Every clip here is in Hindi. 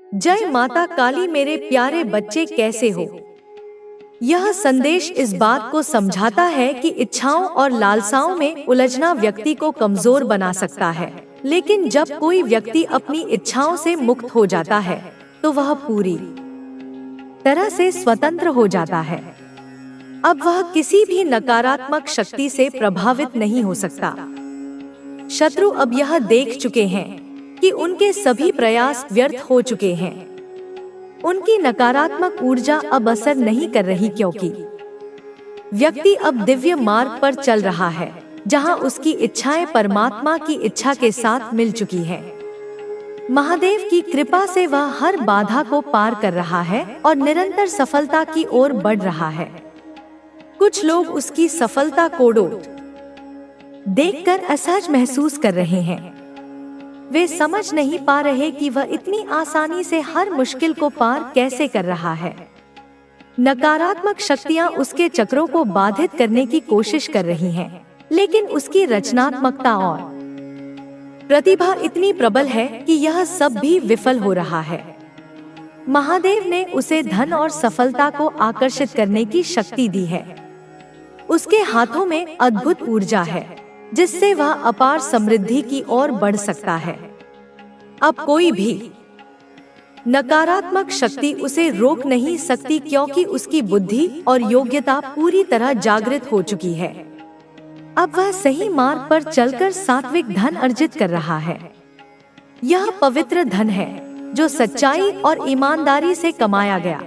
जय माता काली मेरे प्यारे बच्चे कैसे हो। यह संदेश इस बात को समझाता है कि इच्छाओं और लालसाओं में उलझना व्यक्ति को कमजोर बना सकता है, लेकिन जब कोई व्यक्ति अपनी इच्छाओं से मुक्त हो जाता है तो वह पूरी तरह से स्वतंत्र हो जाता है। अब वह किसी भी नकारात्मक शक्ति से प्रभावित नहीं हो सकता। शत्रु अब यह देख चुके हैं कि उनके सभी प्रयास व्यर्थ हो चुके हैं। उनकी नकारात्मक ऊर्जा अब असर नहीं कर रही, क्योंकि व्यक्ति अब दिव्य मार्ग पर चल रहा है, जहां उसकी इच्छाएं परमात्मा की इच्छा के साथ मिल चुकी हैं। महादेव की कृपा से वह हर बाधा को पार कर रहा है और निरंतर सफलता की ओर बढ़ रहा है। कुछ लोग उसकी सफलता को देखकर असहज महसूस कर रहे हैं। वे समझ नहीं पा रहे कि वह इतनी आसानी से हर मुश्किल को पार कैसे कर रहा है। नकारात्मक शक्तियां उसके चक्रों को बाधित करने की कोशिश कर रही हैं, लेकिन उसकी रचनात्मकता और प्रतिभा इतनी प्रबल है कि यह सब भी विफल हो रहा है। महादेव ने उसे धन और सफलता को आकर्षित करने की शक्ति दी है। उसके हाथों में अद्भुत ऊर्जा है, जिससे वह अपार समृद्धि की ओर बढ़ सकता है। अब कोई भी नकारात्मक शक्ति उसे रोक नहीं सकती, क्योंकि उसकी बुद्धि और योग्यता पूरी तरह जागृत हो चुकी है। अब वह सही मार्ग पर चलकर सात्विक धन अर्जित कर रहा है। यह पवित्र धन है जो सच्चाई और ईमानदारी से कमाया गया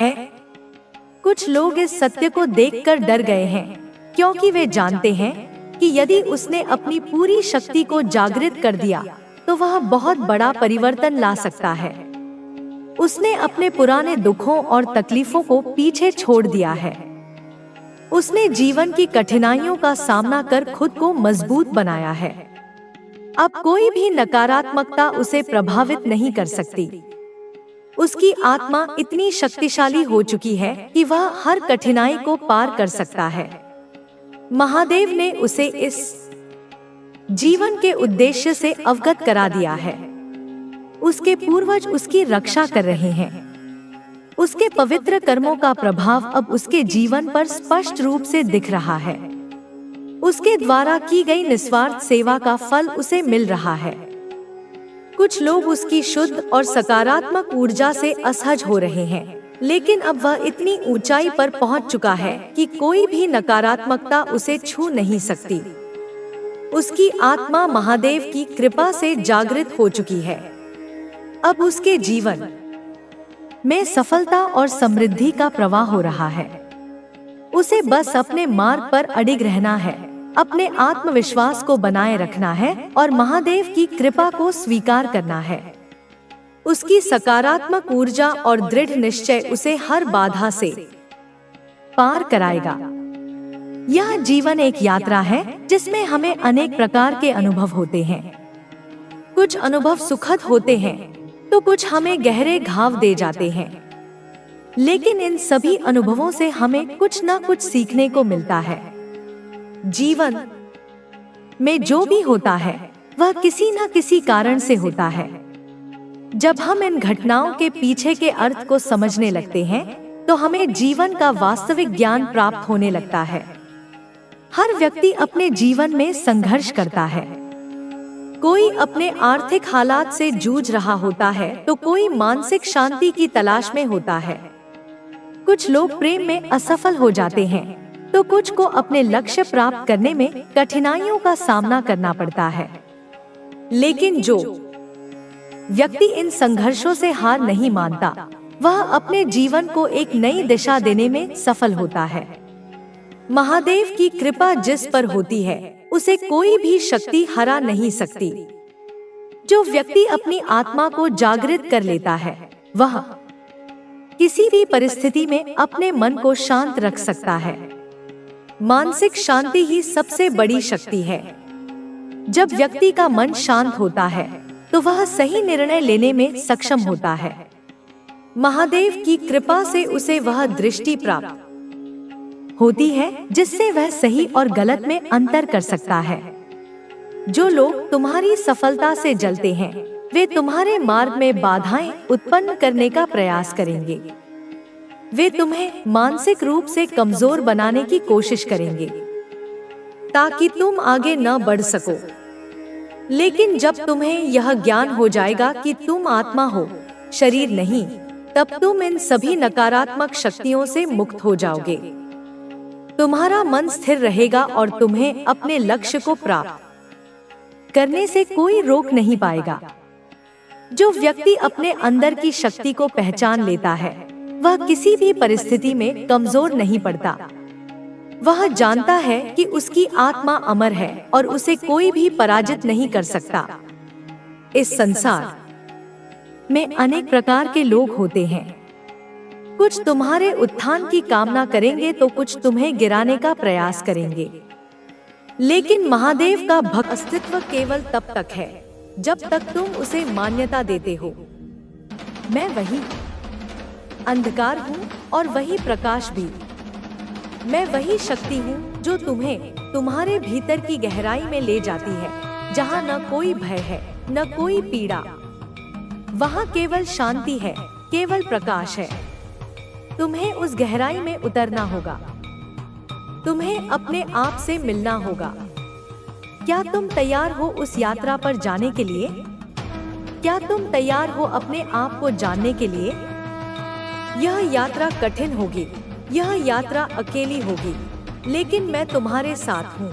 है। कुछ लोग इस सत्य को देखकर डर गए हैं, क्योंकि वे जानते हैं कि यदि उसने अपनी पूरी शक्ति को जागृत कर दिया तो वह बहुत बड़ा परिवर्तन ला सकता है। उसने अपने पुराने दुखों और तकलीफों को पीछे छोड़ दिया है। उसने जीवन की कठिनाइयों का सामना कर खुद को मजबूत बनाया है। अब कोई भी नकारात्मकता उसे प्रभावित नहीं कर सकती। उसकी आत्मा इतनी शक्तिशाली हो चुकी है कि वह हर कठिनाई को पार कर सकता है। महादेव ने उसे इस जीवन के उद्देश्य से अवगत करा दिया है। उसके पूर्वज उसकी रक्षा कर रहे हैं। उसके पवित्र कर्मों का प्रभाव अब उसके जीवन पर स्पष्ट रूप से दिख रहा है। उसके द्वारा की गई निस्वार्थ सेवा का फल उसे मिल रहा है। कुछ लोग उसकी शुद्ध और सकारात्मक ऊर्जा से असहज हो रहे हैं, लेकिन अब वह इतनी ऊंचाई पर पहुंच चुका है कि कोई भी नकारात्मकता उसे छू नहीं सकती। उसकी आत्मा महादेव की कृपा से जागृत हो चुकी है। अब उसके जीवन में सफलता और समृद्धि का प्रवाह हो रहा है। उसे बस अपने मार्ग पर अडिग रहना है, अपने आत्मविश्वास को बनाए रखना है और महादेव की कृपा को स्वीकार करना है। उसकी सकारात्मक ऊर्जा और दृढ़ निश्चय उसे हर बाधा से पार कराएगा। यह जीवन एक यात्रा है जिसमें हमें अनेक प्रकार के अनुभव होते हैं। कुछ अनुभव सुखद होते हैं तो कुछ हमें गहरे घाव दे जाते हैं, लेकिन इन सभी अनुभवों से हमें कुछ न कुछ सीखने को मिलता है। जीवन में जो भी होता है वह किसी न किसी कारण से होता है। जब हम इन घटनाओं के पीछे के अर्थ को समझने लगते हैं तो हमें जीवन का वास्तविक ज्ञान प्राप्त होने लगता है। हर व्यक्ति अपने जीवन में संघर्ष करता है। कोई अपने आर्थिक हालात से जूझ रहा होता है तो कोई मानसिक शांति की तलाश में होता है। कुछ लोग प्रेम में असफल हो जाते हैं तो कुछ को अपने लक्ष्य प्राप्त करने में कठिनाइयों का सामना करना पड़ता है। लेकिन जो व्यक्ति इन संघर्षों से हार नहीं मानता, वह अपने जीवन को एक नई दिशा देने में सफल होता है। महादेव की कृपा जिस पर होती है उसे कोई भी शक्ति हरा नहीं सकती। जो व्यक्ति अपनी आत्मा को जागृत कर लेता है वह किसी भी परिस्थिति में अपने मन को शांत रख सकता है। मानसिक शांति ही सबसे बड़ी शक्ति है। जब व्यक्ति का मन शांत होता है तो वह सही निर्णय लेने में सक्षम होता है। महादेव की कृपा से उसे वह दृष्टि प्राप्त होती है जिससे वह सही और गलत में अंतर कर सकता है। जो लोग तुम्हारी सफलता से जलते हैं वे तुम्हारे मार्ग में बाधाएं उत्पन्न करने का प्रयास करेंगे। वे तुम्हें मानसिक रूप से कमजोर बनाने की कोशिश करेंगे ताकि तुम आगे न बढ़ सको। लेकिन जब तुम्हें यह ज्ञान हो जाएगा कि तुम आत्मा हो, शरीर नहीं, तब तुम इन सभी नकारात्मक शक्तियों से मुक्त हो जाओगे। तुम्हारा मन स्थिर रहेगा और तुम्हें अपने लक्ष्य को प्राप्त करने से कोई रोक नहीं पाएगा। जो व्यक्ति अपने अंदर की शक्ति को पहचान लेता है, वह किसी भी परिस्थिति में कमजोर नहीं पड़ता। वह जानता है कि उसकी आत्मा अमर है और उसे कोई भी पराजित नहीं कर सकता। इस संसार में अनेक प्रकार के लोग होते हैं। कुछ तुम्हारे उत्थान की कामना करेंगे तो कुछ तुम्हें गिराने का प्रयास करेंगे। लेकिन महादेव का भक्त अस्तित्व केवल तब तक है जब तक तुम उसे मान्यता देते हो। मैं वही अंधकार हूँ और वही प्रकाश भी। मैं वही शक्ति हूँ जो तुम्हें तुम्हारे भीतर की गहराई में ले जाती है, जहाँ न कोई भय है, न कोई पीड़ा। वहाँ केवल शांति है, केवल प्रकाश है। तुम्हें उस गहराई में उतरना होगा। तुम्हें अपने आप से मिलना होगा। क्या तुम तैयार हो उस यात्रा पर जाने के लिए? क्या तुम तैयार हो अपने आप को जानने के लिए? यह यात्रा कठिन होगी, यह यात्रा अकेली होगी, लेकिन मैं तुम्हारे साथ हूँ।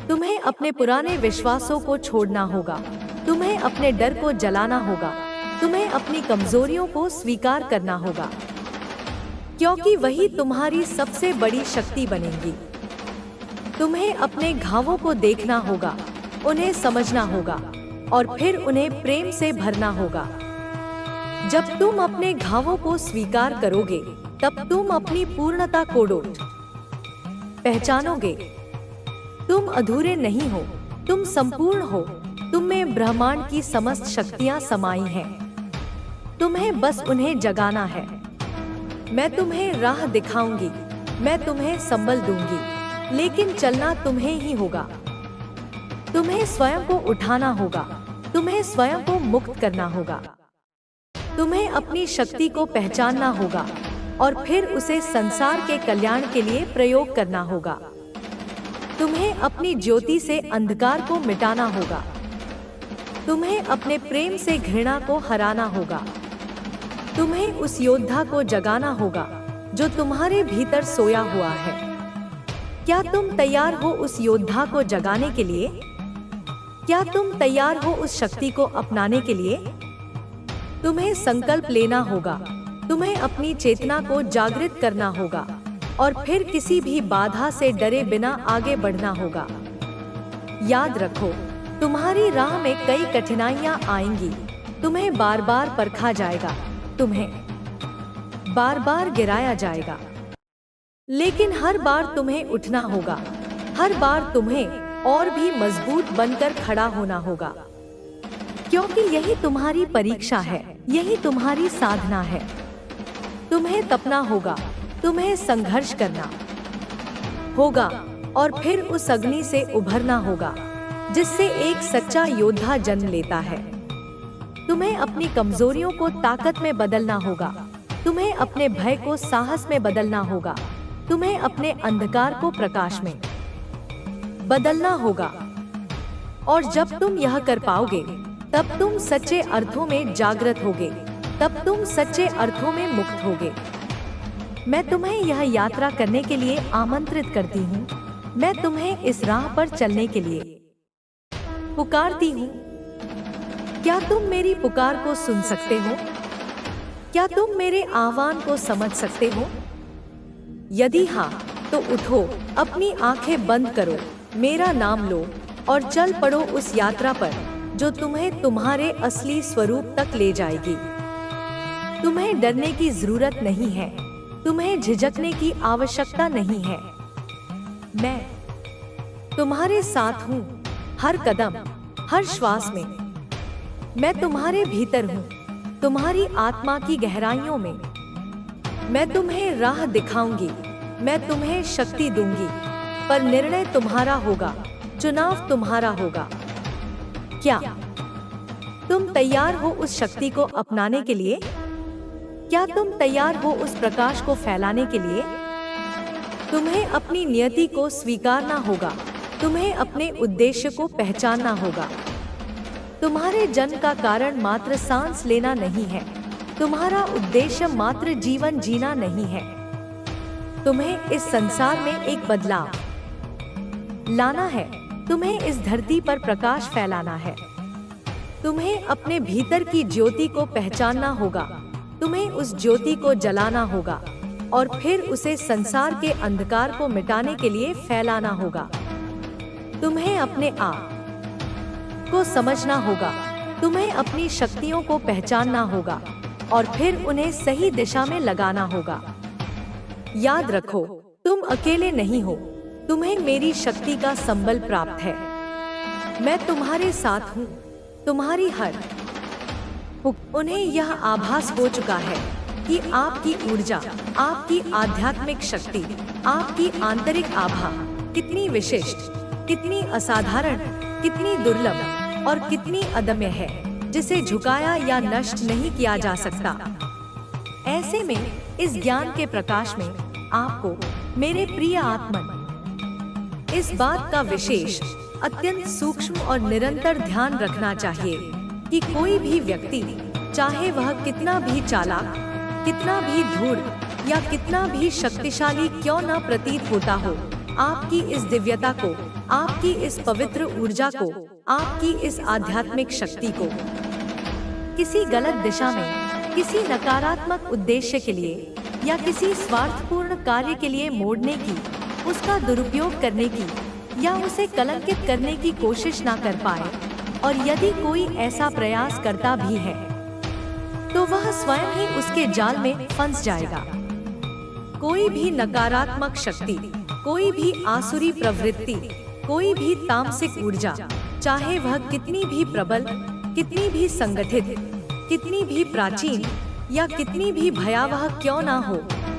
तुम्हें अपने पुराने विश्वासों को छोड़ना होगा। तुम्हें अपने डर को जलाना होगा। तुम्हें अपनी कमजोरियों को स्वीकार करना होगा, क्योंकि वही तुम्हारी सबसे बड़ी शक्ति बनेंगी। तुम्हें अपने घावों को देखना होगा, उन्हें समझना होगा और फिर उन्हें प्रेम से भरना होगा। जब तुम अपने घावों को स्वीकार करोगे, तब तुम अपनी पूर्णता को पहचानोगे। तुम अधूरे नहीं हो, तुम संपूर्ण हो। तुम में ब्रह्मांड की समस्त शक्तियां समाई हैं। तुम्हें बस उन्हें जगाना है। मैं तुम्हें राह दिखाऊंगी, मैं तुम्हें संबल दूंगी, लेकिन चलना तुम्हें ही होगा। तुम्हें स्वयं को उठाना होगा, तुम्हें स्वयं को मुक्त करना होगा। तुम्हें अपनी शक्ति को पहचानना होगा और फिर उसे संसार के कल्याण के लिए प्रयोग करना होगा। तुम्हें अपनी ज्योति से अंधकार को मिटाना होगा। तुम्हें अपने प्रेम से घृणा को हराना होगा। तुम्हें उस योद्धा को जगाना होगा जो तुम्हारे भीतर सोया हुआ है। क्या तुम तैयार हो उस योद्धा को जगाने के लिए? क्या तुम तैयार हो उस शक्ति को अपनाने के लिए? तुम्हें संकल्प लेना होगा। तुम्हें अपनी चेतना को जागृत करना होगा और फिर किसी भी बाधा से डरे बिना आगे बढ़ना होगा। याद रखो, तुम्हारी राह में कई कठिनाइयां आएंगी। तुम्हें बार बार परखा जाएगा, तुम्हें बार बार गिराया जाएगा, लेकिन हर बार तुम्हें उठना होगा। हर बार तुम्हें और भी मजबूत बनकर खड़ा होना होगा, क्योंकि यही तुम्हारी परीक्षा है, यही तुम्हारी साधना है। तुम्हें तपना होगा, तुम्हें संघर्ष करना होगा और फिर उस अग्नि से उभरना होगा जिससे एक सच्चा योद्धा जन्म लेता है। तुम्हें अपनी कमजोरियों को ताकत में बदलना होगा। तुम्हें अपने भय को साहस में बदलना होगा। तुम्हें अपने अंधकार को प्रकाश में बदलना होगा। और जब तुम यह कर पाओगे, तब तुम सच्चे अर्थों में जागृत होगे, तब तुम सच्चे अर्थों में मुक्त होगे। मैं तुम्हें यह यात्रा करने के लिए आमंत्रित करती हूँ। मैं तुम्हें इस राह पर चलने के लिए पुकारती हूँ। क्या तुम मेरी पुकार को सुन सकते हो? क्या तुम मेरे आह्वान को समझ सकते हो? यदि हाँ, तो उठो, अपनी आंखें बंद करो, मेरा नाम लो और चल पड़ो उस यात्रा पर जो तुम्हें तुम्हारे असली स्वरूप तक ले जाएगी। तुम्हें डरने की जरूरत नहीं है, तुम्हें झिझकने की आवश्यकता नहीं है। मैं तुम्हारे साथ हूँ, हर कदम, हर श्वास में। मैं तुम्हारे भीतर हूँ, तुम्हारी आत्मा की गहराइयों में। मैं तुम्हें राह दिखाऊंगी, मैं तुम्हें शक्ति दूंगी, पर निर्णय तुम्हारा होगा, चुनाव तुम्हारा होगा। क्या तुम तैयार हो उस शक्ति को अपनाने के लिए? क्या तुम तैयार हो उस प्रकाश को फैलाने के लिए? तुम्हें अपनी नियति को स्वीकारना होगा। तुम्हें अपने उद्देश्य को पहचानना होगा। तुम्हारे जन्म का कारण मात्र सांस लेना नहीं है। तुम्हारा उद्देश्य मात्र जीवन जीना नहीं है। तुम्हें इस संसार में एक बदलाव लाना है। तुम्हें इस धरती पर प्रकाश फैलाना है। तुम्हें अपने भीतर की ज्योति को पहचानना होगा। तुम्हें उस ज्योति को जलाना होगा और फिर उसे संसार के अंधकार को मिटाने के लिए फैलाना होगा। तुम्हें अपने आप को समझना होगा। तुम्हें अपनी शक्तियों को पहचानना होगा और फिर उन्हें सही दिशा में लगाना होगा। याद रखो, तुम अकेले नहीं हो। तुम्हें मेरी शक्ति का संबल प्राप्त है। मैं तुम्हारे साथ हूँ। तुम्हारी हर उन्हें यह आभास हो चुका है कि आपकी ऊर्जा, आपकी आध्यात्मिक शक्ति, आपकी आंतरिक आभा कितनी विशिष्ट, कितनी असाधारण, कितनी दुर्लभ और कितनी अदम्य है, जिसे झुकाया या नष्ट नहीं किया जा सकता। ऐसे में इस ज्ञान के प्रकाश में आपको, मेरे प्रिय आत्मन, इस बात का विशेष, अत्यंत सूक्ष्म और निरंतर ध्यान रखना चाहिए कि कोई भी व्यक्ति, चाहे वह कितना भी चालाक, कितना भी धूर्त या कितना भी शक्तिशाली क्यों न प्रतीत होता हो, आपकी इस दिव्यता को, आपकी इस पवित्र ऊर्जा को, आपकी इस आध्यात्मिक शक्ति को किसी गलत दिशा में, किसी नकारात्मक उद्देश्य के लिए या किसी स्वार्थपूर्ण कार्य के लिए मोड़ने की, उसका दुरुपयोग करने की या उसे कलंकित करने की कोशिश ना कर पाए। और यदि कोई ऐसा प्रयास करता भी है तो वह स्वयं ही उसके जाल में फंस जाएगा। कोई भी नकारात्मक शक्ति, कोई भी आसुरी प्रवृत्ति, कोई भी तामसिक ऊर्जा, चाहे वह कितनी भी प्रबल, कितनी भी संगठित, कितनी भी प्राचीन या कितनी भी भयावह क्यों ना हो,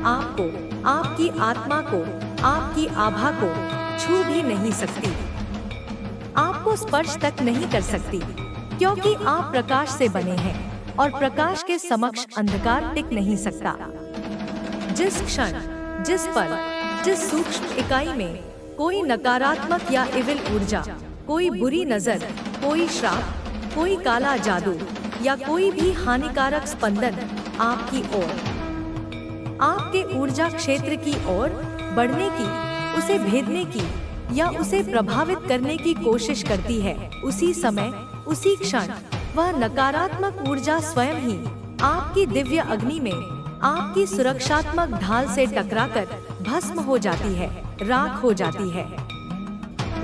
आपको, आपकी आत्मा को, आपकी आभा को छू भी नहीं सकती, आपको स्पर्श तक नहीं कर सकती, क्योंकि आप प्रकाश से बने हैं और प्रकाश के समक्ष अंधकार टिक नहीं सकता। जिस क्षण, जिस पल, जिस सूक्ष्म इकाई में कोई नकारात्मक या इविल ऊर्जा, कोई बुरी नजर, कोई श्राप, कोई काला जादू या कोई भी हानिकारक स्पंदन आपकी ओर, आपके ऊर्जा क्षेत्र की ओर बढ़ने की, उसे भेदने की या उसे प्रभावित करने की कोशिश करती है, उसी समय, उसी क्षण वह नकारात्मक ऊर्जा स्वयं ही आपकी दिव्य अग्नि में, आपकी सुरक्षात्मक ढाल से टकराकर भस्म हो जाती है, राख हो जाती है।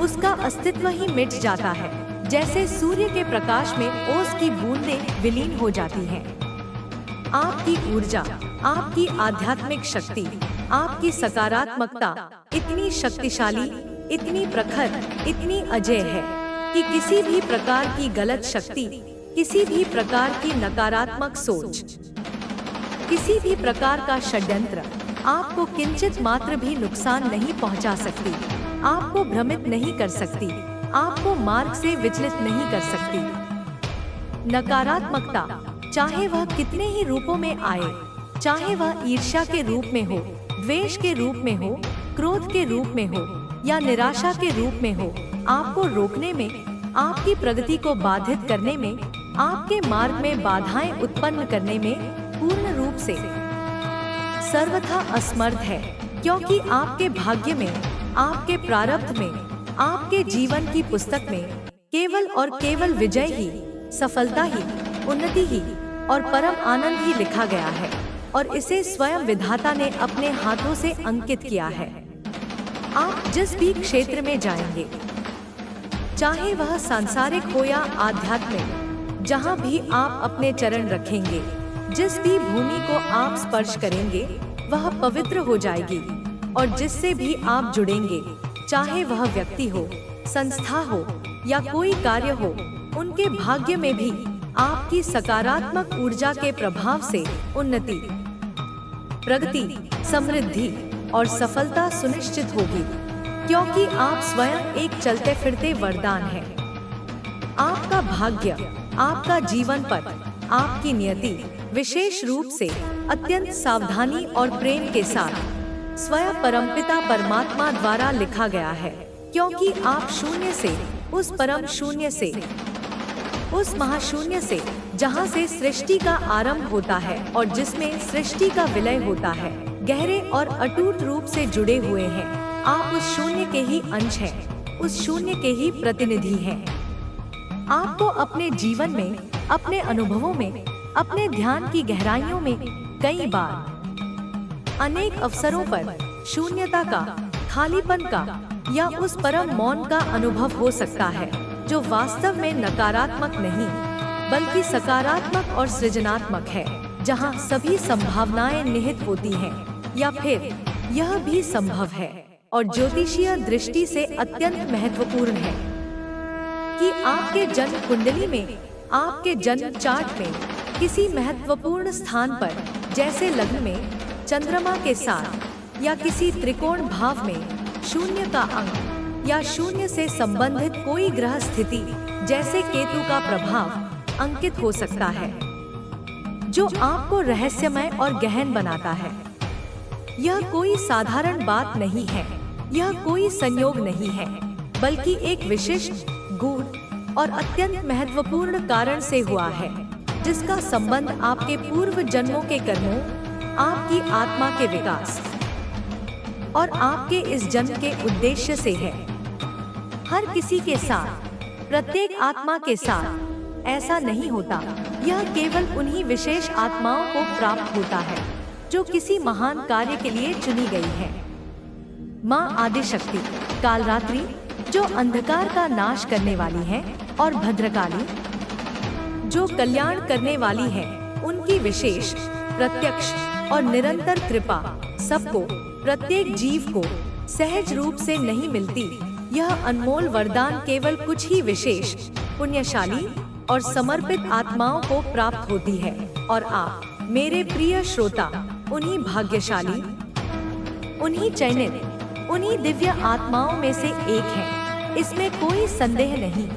उसका अस्तित्व ही मिट जाता है, जैसे सूर्य के प्रकाश में ओस की बूंदें विलीन हो जाती हैं। आपकी ऊर्जा, आपकी आध्यात्मिक शक्ति, आपकी सकारात्मकता इतनी शक्तिशाली, इतनी प्रखर, इतनी अजेय है कि किसी भी प्रकार की गलत शक्ति, किसी भी प्रकार की नकारात्मक सोच, किसी भी प्रकार का षड्यंत्र आपको किंचित मात्र भी नुकसान नहीं पहुंचा सकती, आपको भ्रमित नहीं कर सकती, आपको मार्ग से विचलित नहीं कर सकती। नकारात्मकता, चाहे वह कितने ही रूपों में आए, चाहे वह ईर्ष्या के रूप में हो, द्वेष के रूप में हो, क्रोध के रूप में हो या निराशा के रूप में हो, आपको रोकने में, आपकी प्रगति को बाधित करने में, आपके मार्ग में बाधाएं उत्पन्न करने में पूर्ण रूप से सर्वथा असमर्थ है, क्योंकि आपके भाग्य में, आपके प्रारब्ध में, आपके जीवन की पुस्तक में केवल और केवल विजय ही, सफलता ही, उन्नति ही और परम आनंद ही लिखा गया है और इसे स्वयं विधाता ने अपने हाथों से अंकित किया है। आप जिस भी क्षेत्र में जाएंगे, चाहे वह सांसारिक हो या आध्यात्मिक, जहाँ भी आप अपने चरण रखेंगे, जिस भी भूमि को आप स्पर्श करेंगे वह पवित्र हो जाएगी और जिससे भी आप जुड़ेंगे, चाहे वह व्यक्ति हो, संस्था हो या कोई कार्य हो, उनके भाग्य में भी आपकी सकारात्मक ऊर्जा के प्रभाव से उन्नति, प्रगति, समृद्धि और सफलता सुनिश्चित होगी, क्योंकि आप स्वयं एक चलते फिरते वरदान हैं। आपका भाग्य, आपका जीवन पथ, आपकी नियति विशेष रूप से अत्यंत सावधानी और प्रेम के साथ स्वयं परमपिता परमात्मा द्वारा लिखा गया है, क्योंकि आप शून्य से, उस परम शून्य से, उस महाशून्य से, जहां से सृष्टि का आरंभ होता है और जिसमें सृष्टि का विलय होता है, गहरे और अटूट रूप से जुड़े हुए हैं। आप उस शून्य के ही अंश हैं, उस शून्य के ही प्रतिनिधि हैं। आपको अपने जीवन में, अपने अनुभवों में, अपने ध्यान की गहराइयों में कई बार, अनेक अवसरों पर शून्यता का, खालीपन का या उस परम मौन का अनुभव हो सकता है, जो वास्तव में नकारात्मक नहीं बल्कि सकारात्मक और सृजनात्मक है, जहां सभी संभावनाएं निहित होती हैं, या फिर यह भी संभव है और ज्योतिषीय दृष्टि से अत्यंत महत्वपूर्ण है कि आपके जन्म कुंडली में, आपके जन्म चार्ट में किसी महत्वपूर्ण स्थान पर, जैसे लग्न में चंद्रमा के साथ या किसी त्रिकोण भाव में शून्य का अंक या शून्य से संबंधित कोई ग्रह स्थिति, जैसे केतु का प्रभाव अंकित हो सकता है, जो आपको रहस्यमय और गहन बनाता है। यह कोई साधारण बात नहीं है, यह कोई संयोग नहीं है, बल्कि एक विशिष्ट, गूढ़ और अत्यंत महत्वपूर्ण कारण से हुआ है, जिसका संबंध आपके पूर्व जन्मों के कर्मों, आपकी आत्मा के विकास और आपके इस जन्म के उद्देश्य से है। हर किसी के साथ, प्रत्येक आत्मा के साथ ऐसा नहीं होता। यह केवल उन्हीं विशेष आत्माओं को प्राप्त होता है जो किसी महान कार्य के लिए चुनी गई है। माँ आदिशक्ति, कालरात्रि, जो अंधकार का नाश करने वाली है, और भद्रकाली, जो कल्याण करने वाली है, उनकी विशेष, प्रत्यक्ष और निरंतर कृपा सबको, प्रत्येक जीव को सहज रूप से नहीं मिलती। यह अनमोल वरदान केवल कुछ ही विशेष, पुण्यशाली और समर्पित आत्माओं को प्राप्त होती है, और आप, मेरे प्रिय श्रोता, उन्हीं भाग्यशाली, उन्हीं चयनित, उन्हीं दिव्य आत्माओं में से एक हैं। इसमें कोई संदेह नहीं।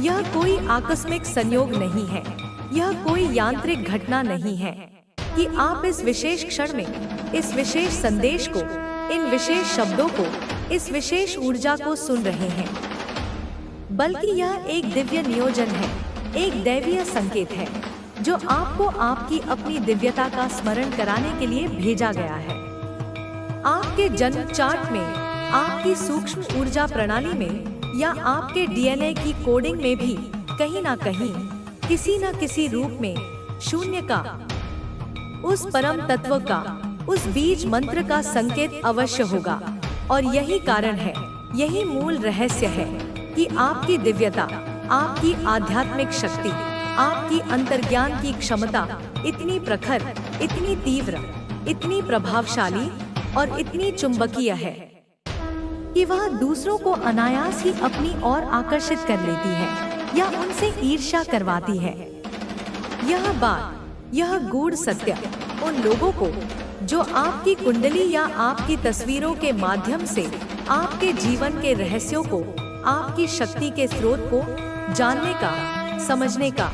यह कोई आकस्मिक संयोग नहीं है, यह कोई यांत्रिक घटना नहीं है कि आप इस विशेष क्षण में, इस विशेष संदेश को, इन विशेष शब्दों को, इस विशेष ऊर्जा को सुन रहे हैं, बल्कि यह एक दिव्य नियोजन है, एक दैवीय संकेत है, जो आपको आपकी अपनी दिव्यता का स्मरण कराने के लिए भेजा गया है। आपके जन्म चार्ट में, आपकी सूक्ष्म ऊर्जा प्रणाली में या आपके डीएनए की कोडिंग में भी कहीं ना कहीं, किसी न किसी रूप में शून्य का, उस परम तत्व का, उस बीज मंत्र का संकेत अवश्य होगा। और यही कारण है, यही मूल रहस्य है कि आपकी दिव्यता, आपकी आध्यात्मिक शक्ति, आपकी अंतर्ज्ञान की क्षमता इतनी प्रखर, इतनी तीव्र, इतनी प्रभावशाली और इतनी चुंबकीय है कि वह दूसरों को अनायास ही अपनी ओर आकर्षित कर लेती है या उनसे ईर्ष्या करवाती है। यह बात, यह गूढ़ सत्य उन लोगों को जो आपकी कुंडली या आपकी तस्वीरों के माध्यम से आपके जीवन के रहस्यों को, आपकी शक्ति के स्रोत को जानने का, समझने का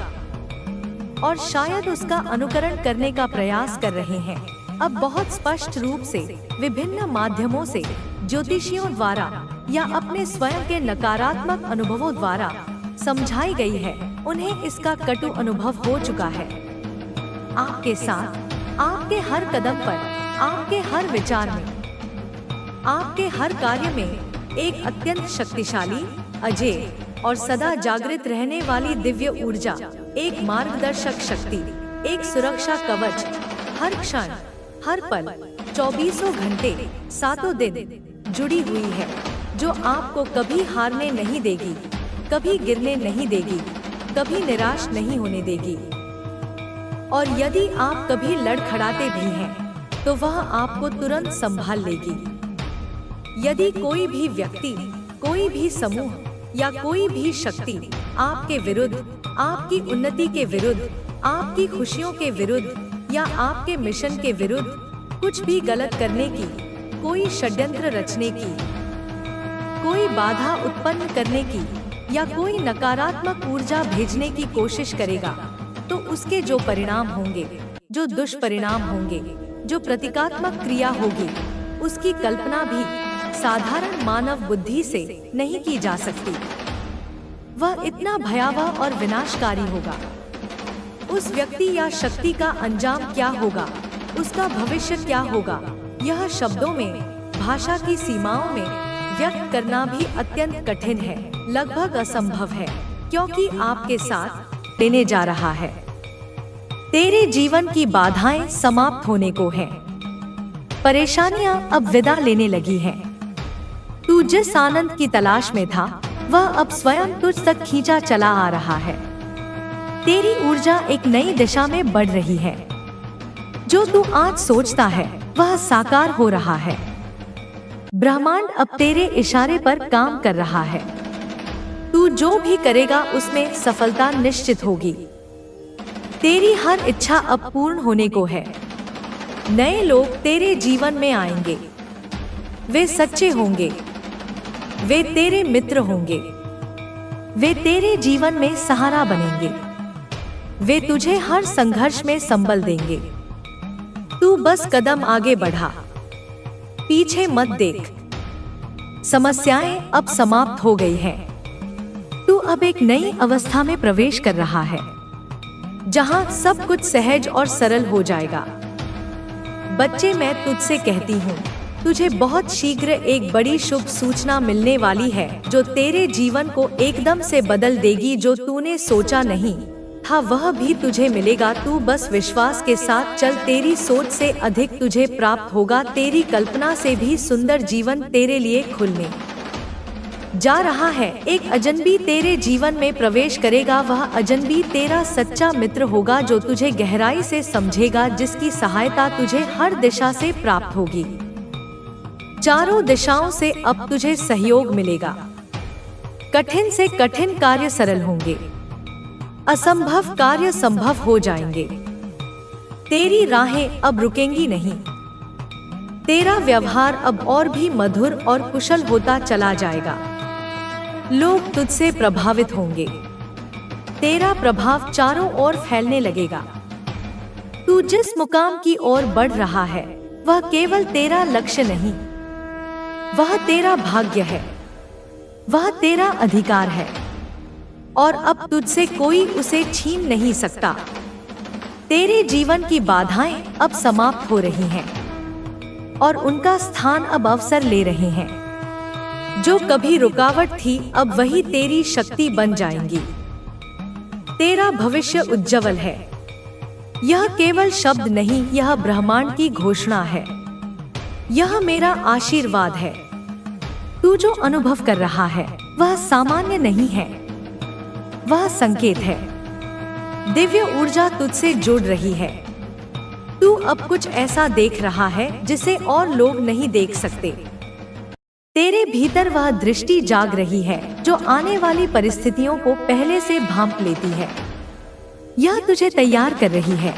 और शायद उसका अनुकरण करने का प्रयास कर रहे हैं, अब बहुत स्पष्ट रूप से विभिन्न माध्यमों से, ज्योतिषियों द्वारा या अपने स्वयं के नकारात्मक अनुभवों द्वारा समझाई गई है। उन्हें इसका कटु अनुभव हो चुका है। आपके साथ, आपके हर कदम पर, आपके हर विचार में, आपके हर कार्य में एक अत्यंत शक्तिशाली, अजेय और सदा जागृत रहने वाली दिव्य ऊर्जा, एक मार्गदर्शक शक्ति, एक सुरक्षा कवच, हर क्षण, हर पल, 24 घंटे, 7 दिन जुड़ी हुई है, जो आपको कभी हारने नहीं देगी, कभी गिरने नहीं देगी, कभी निराश नहीं होने देगी। और यदि आप कभी लड़खड़ाते भी हैं, तो वह आपको तुरंत संभाल लेगी। यदि कोई भी व्यक्ति, कोई भी समूह या कोई भी शक्ति आपके विरुद्ध, आपकी उन्नति के विरुद्ध, आपकी खुशियों के विरुद्ध या आपके मिशन के विरुद्ध कुछ भी गलत करने की, कोई षड्यंत्र रचने की, कोई बाधा उत्पन्न करने की या कोई नकारात्मक ऊर्जा भेजने की कोशिश करेगा तो उसके जो परिणाम होंगे, जो दुष्परिणाम होंगे, जो प्रतीकात्मक क्रिया होगी, उसकी कल्पना भी साधारण मानव बुद्धि से नहीं की जा सकती। वह इतना भयावह और विनाशकारी होगा। उस व्यक्ति या शक्ति का अंजाम क्या होगा, उसका भविष्य क्या होगा, यह शब्दों में, भाषा की सीमाओं में व्यक्त करना भी अत्यंत कठिन है, लगभग असंभव है, क्योंकि आपके साथ लेने जा रहा है। तेरे जीवन की बाधाएं समाप्त होने को हैं। परेशानियां अब विदा लेने लगी हैं। तू जिस आनंद की तलाश में था, वह अब स्वयं तुझ तक खींचा चला आ रहा है। तेरी ऊर्जा एक नई दिशा में बढ़ रही है। जो तू आज सोचता है, वह साकार हो रहा है। ब्रह्मांड अब तेरे इशारे पर काम कर रहा है। तू जो भी करेगा उसमें सफलता निश्चित होगी। तेरी हर इच्छा अब पूर्ण होने को है। नए लोग तेरे जीवन में आएंगे। वे सच्चे होंगे। वे तेरे मित्र होंगे। वे तेरे जीवन में सहारा बनेंगे। वे तुझे हर संघर्ष में संबल देंगे। तू बस कदम आगे बढ़ा, पीछे मत देख। समस्याएं अब समाप्त हो गई हैं। तू अब एक नई अवस्था में प्रवेश कर रहा है, जहां सब कुछ सहज और सरल हो जाएगा। बच्चे, मैं तुझसे कहती हूँ, तुझे बहुत शीघ्र एक बड़ी शुभ सूचना मिलने वाली है, जो तेरे जीवन को एकदम से बदल देगी। जो तूने सोचा नहीं था, वह भी तुझे मिलेगा। तू बस विश्वास के साथ चल। तेरी सोच से अधिक तुझे प्राप्त होगा। तेरी कल्पना से भी सुंदर जीवन तेरे लिए खुलने जा रहा है। एक अजनबी तेरे जीवन में प्रवेश करेगा। वह अजनबी तेरा सच्चा मित्र होगा, जो तुझे गहराई से समझेगा, जिसकी सहायता तुझे हर दिशा से प्राप्त होगी। चारों दिशाओं से अब तुझे सहयोग मिलेगा। कठिन से कठिन कार्य सरल होंगे। असंभव कार्य संभव हो जाएंगे। तेरी राहें अब रुकेंगी नहीं। तेरा व्यवहार अब और भी मधुर और कुशल होता चला जाएगा। लोग तुझसे प्रभावित होंगे। तेरा प्रभाव चारों ओर फैलने लगेगा। तू जिस मुकाम की ओर बढ़ रहा है, वह केवल तेरा लक्ष्य नहीं, वह तेरा भाग्य है। वह तेरा अधिकार है, और अब तुझसे कोई उसे छीन नहीं सकता। तेरे जीवन की बाधाएं अब समाप्त हो रही हैं, और उनका स्थान अब अवसर ले रहे हैं। जो कभी रुकावट थी, अब वही तेरी शक्ति बन जाएंगी। तेरा भविष्य उज्जवल है। यह केवल शब्द नहीं, यह ब्रह्मांड की घोषणा है। यह मेरा आशीर्वाद है। तू जो अनुभव कर रहा है, वह सामान्य नहीं है, वह संकेत है। दिव्य ऊर्जा तुझसे जुड़ रही है। तू अब कुछ ऐसा देख रहा है जिसे और लोग नहीं देख सकते। तेरे भीतर वह दृष्टि जाग रही है, जो आने वाली परिस्थितियों को पहले से भांप लेती है। यह तुझे तैयार कर रही है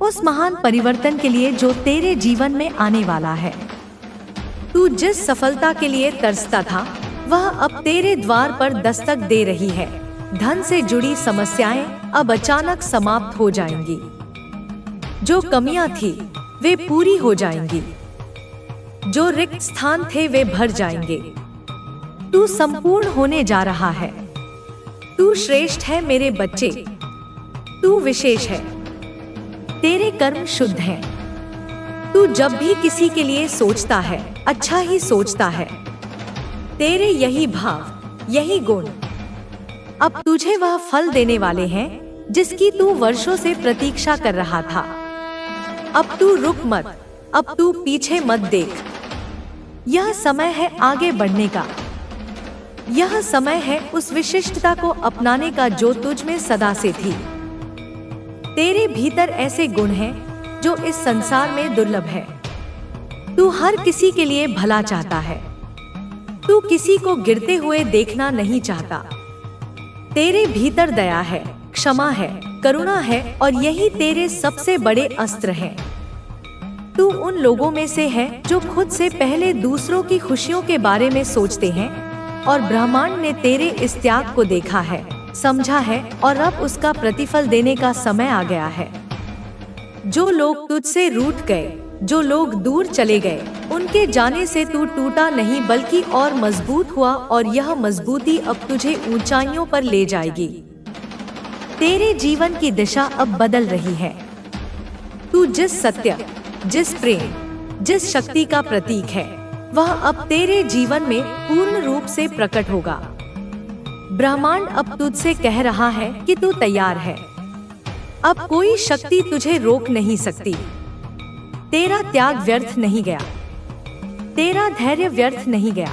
उस महान परिवर्तन के लिए जो तेरे जीवन में आने वाला है। तू जिस सफलता के लिए तरसता था, वह अब तेरे द्वार पर दस्तक दे रही है। धन से जुड़ी समस्याएं अब अचानक समाप्त हो जाएंगी। जो कमियां थी, वे पूरी हो जाएंगी। जो रिक्त स्थान थे, वे भर जाएंगे। तू संपूर्ण होने जा रहा है। तू श्रेष्ठ है मेरे बच्चे। तू विशेष है। तेरे कर्म शुद्ध हैं। तू जब भी किसी के लिए सोचता है, अच्छा ही सोचता है। तेरे यही भाव, यही गुण अब तुझे वह फल देने वाले हैं जिसकी तू वर्षों से प्रतीक्षा कर रहा था। अब तू रुक मत, अब तू पीछे मत देख। यह समय है आगे बढ़ने का। यह समय है उस विशिष्टता को अपनाने का जो तुझ में सदा से थी। तेरे भीतर ऐसे गुण हैं जो इस संसार में दुर्लभ है। तू हर किसी के लिए भला चाहता है। तू किसी को गिरते हुए देखना नहीं चाहता। तेरे भीतर दया है, क्षमा है, करुणा है, और यही तेरे सबसे बड़े अस्त्र हैं। तू उन लोगों में से है जो खुद से पहले दूसरों की खुशियों के बारे में सोचते हैं, और ब्रह्मांड ने तेरे इस त्याग को देखा है, समझा है और अब उसका प्रतिफल देने का समय आ गया है। जो लोग तुझसे रूठ गए, जो लोग दूर चले गए, उनके जाने से तू टूटा नहीं बल्कि और मजबूत हुआ और यह मजबूती अब तुझे ऊंचाइयों पर ले जाएगी। तेरे जीवन की दिशा अब बदल रही है। तू जिस सत्य, जिस प्रेम, जिस शक्ति का प्रतीक है, वह अब तेरे जीवन में पूर्ण रूप से प्रकट होगा। ब्रह्मांड अब तुझसे कह रहा है कि तू तैयार है। अब कोई शक्ति तुझे रोक नहीं सकती। तेरा त्याग व्यर्थ नहीं गया, तेरा धैर्य व्यर्थ नहीं गया,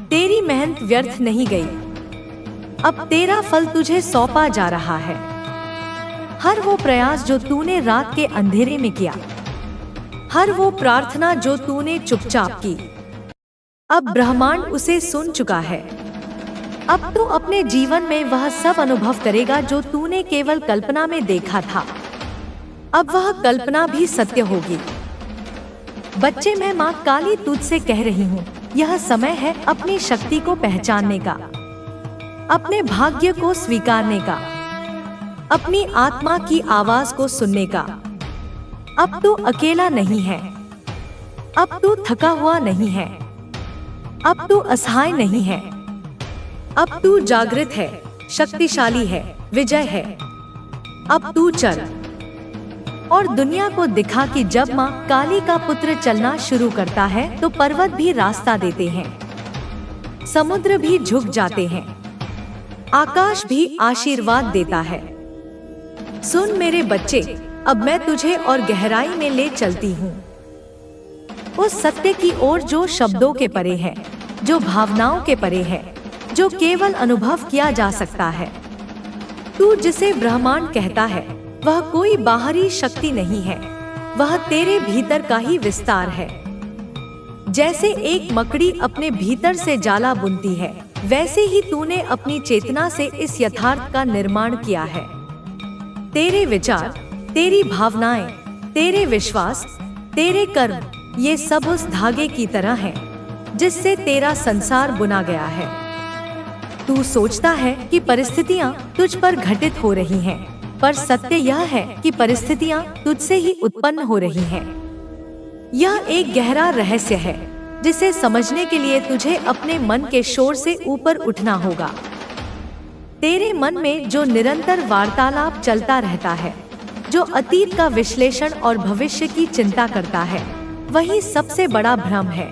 तेरी मेहनत व्यर्थ नहीं गई। अब तेरा फल तुझे सौंपा जा रहा है। हर वो प्रयास जो तूने रात के अंधेरे में किया, हर वो प्रार्थना जो तूने चुपचाप की, अब ब्रह्मांड उसे सुन चुका है। अब तो अपने जीवन में वह सब अनुभव करेगा जो तूने केवल कल्पना में देखा था। अब वह कल्पना भी सत्य होगी। बच्चे, मैं माँ काली तुझसे कह रही हूँ, यह समय है अपनी शक्ति को पहचानने का, अपने भाग्य को स्वीकारने का, अपनी आत्मा की आवाज को सुनने का। अब तू अकेला नहीं है, अब तू थका हुआ नहीं है, अब तू असहाय नहीं है, अब तू जागृत है, शक्तिशाली है, विजय है। अब तू चल और दुनिया को दिखा कि जब माँ काली का पुत्र चलना शुरू करता है तो पर्वत भी रास्ता देते हैं, समुद्र भी झुक जाते हैं, आकाश भी आशीर्वाद देता है। सुन मेरे बच्चे, अब मैं तुझे और गहराई में ले चलती हूँ, उस सत्य की ओर जो शब्दों के परे है, जो भावनाओं के परे है, जो केवल अनुभव किया जा सकता है। तू जिसे ब्रह्मांड कहता है वह कोई बाहरी शक्ति नहीं है, वह तेरे भीतर का ही विस्तार है। जैसे एक मकड़ी अपने भीतर से जाला बुनती है, वैसे ही तूने अपनी चेतना से इस यथार्थ का निर्माण किया है। तेरे विचार, तेरी भावनाएं, तेरे विश्वास, तेरे कर्म, ये सब उस धागे की तरह हैं, जिससे तेरा संसार बुना गया है। तू सोचता है कि परिस्थितियां तुझ पर घटित हो रही हैं, पर सत्य यह है कि परिस्थितियां तुझसे ही उत्पन्न हो रही हैं। यह एक गहरा रहस्य है जिसे समझने के लिए तुझे अपने मन के शोर से ऊपर उठना होगा। तेरे मन में जो निरंतर वार्तालाप चलता रहता है, जो अतीत का विश्लेषण और भविष्य की चिंता करता है, वही सबसे बड़ा भ्रम है।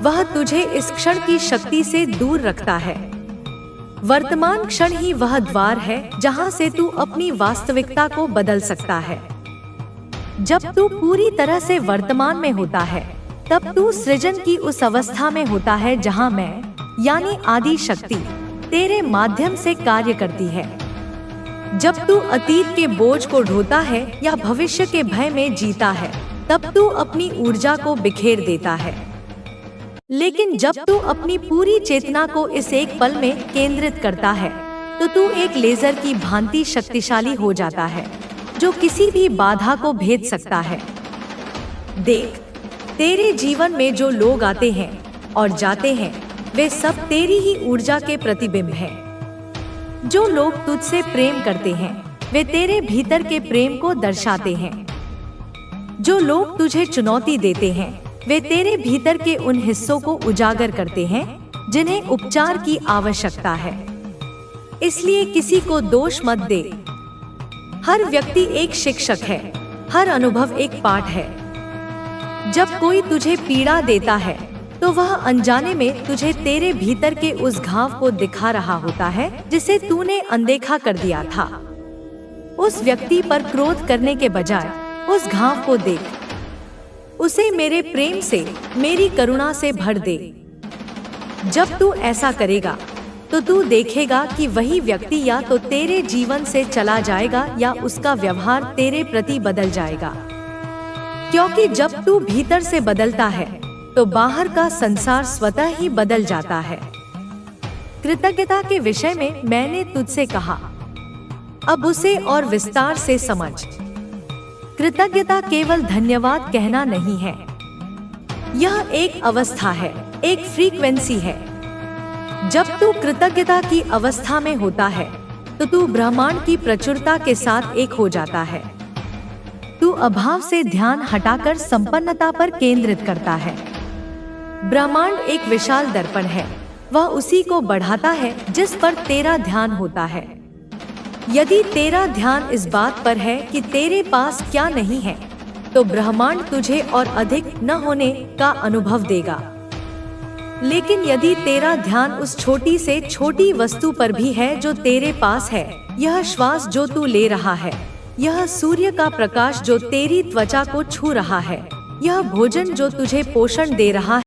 वह तुझे इस क्षण की शक्ति से दूर रखता है। वर्तमान क्षण ही वह द्वार है जहां से तू अपनी वास्तविकता को बदल सकता है। जब तू पूरी तरह से वर्तमान में होता है, तब तू सृजन की उस अवस्था में होता है जहां मैं, यानी आदि शक्ति, तेरे माध्यम से कार्य करती है। जब तू अतीत के बोझ को ढोता है या भविष्य के भय में जीता है, तब तू अपनी ऊर्जा को बिखेर देता है। लेकिन जब तू अपनी पूरी चेतना को इस एक पल में केंद्रित करता है, तो तू एक लेजर की भांति शक्तिशाली हो जाता है, जो किसी भी बाधा को भेद सकता है। देख, तेरे जीवन में जो लोग आते हैं और जाते हैं, वे सब तेरी ही ऊर्जा के प्रतिबिंब हैं। जो लोग तुझसे प्रेम करते हैं, वे तेरे भीतर के प्रेम को दर्शाते हैं। जो लोग तुझे चुनौती देते हैं, वे तेरे भीतर के उन हिस्सों को उजागर करते हैं जिन्हें उपचार की आवश्यकता है। इसलिए किसी को दोष मत दे। हर व्यक्ति एक शिक्षक है, हर अनुभव एक पाठ है। जब कोई तुझे पीड़ा देता है, तो वह अनजाने में तुझे तेरे भीतर के उस घाव को दिखा रहा होता है जिसे तूने अनदेखा कर दिया था। उस व्यक्ति पर क्रोध करने के बजाय उस घाव को देख, उसे मेरे प्रेम से, मेरी करुणा से भर दे। जब तू ऐसा करेगा, तो तू देखेगा कि वही व्यक्ति या तो तेरे जीवन से चला जाएगा या उसका व्यवहार तेरे प्रति बदल जाएगा। क्योंकि जब तू भीतर से बदलता है, तो बाहर का संसार स्वतः ही बदल जाता है। कृतज्ञता के विषय में मैंने तुझसे कहा, अब उसे और विस्तार से समझ। कृतज्ञता केवल धन्यवाद कहना नहीं है, यह एक अवस्था है, एक फ्रीक्वेंसी है, जब तू कृतज्ञता की अवस्था में होता है तो तू ब्रह्मांड की प्रचुरता के साथ एक हो जाता है। तू अभाव से ध्यान हटाकर संपन्नता पर केंद्रित करता है। ब्रह्मांड एक विशाल दर्पण है, वह उसी को बढ़ाता है जिस पर तेरा ध्यान होता है। यदि तेरा ध्यान इस बात पर है कि तेरे पास क्या नहीं है, तो ब्रह्मांड तुझे और अधिक न होने का अनुभव देगा। लेकिन यदि तेरा ध्यान उस छोटी से छोटी वस्तु पर भी है जो तेरे पास है, यह श्वास जो तू ले रहा है, यह सूर्य का प्रकाश जो तेरी त्वचा को छू रहा है, यह भोजन जो तुझे पोषण दे रहा है,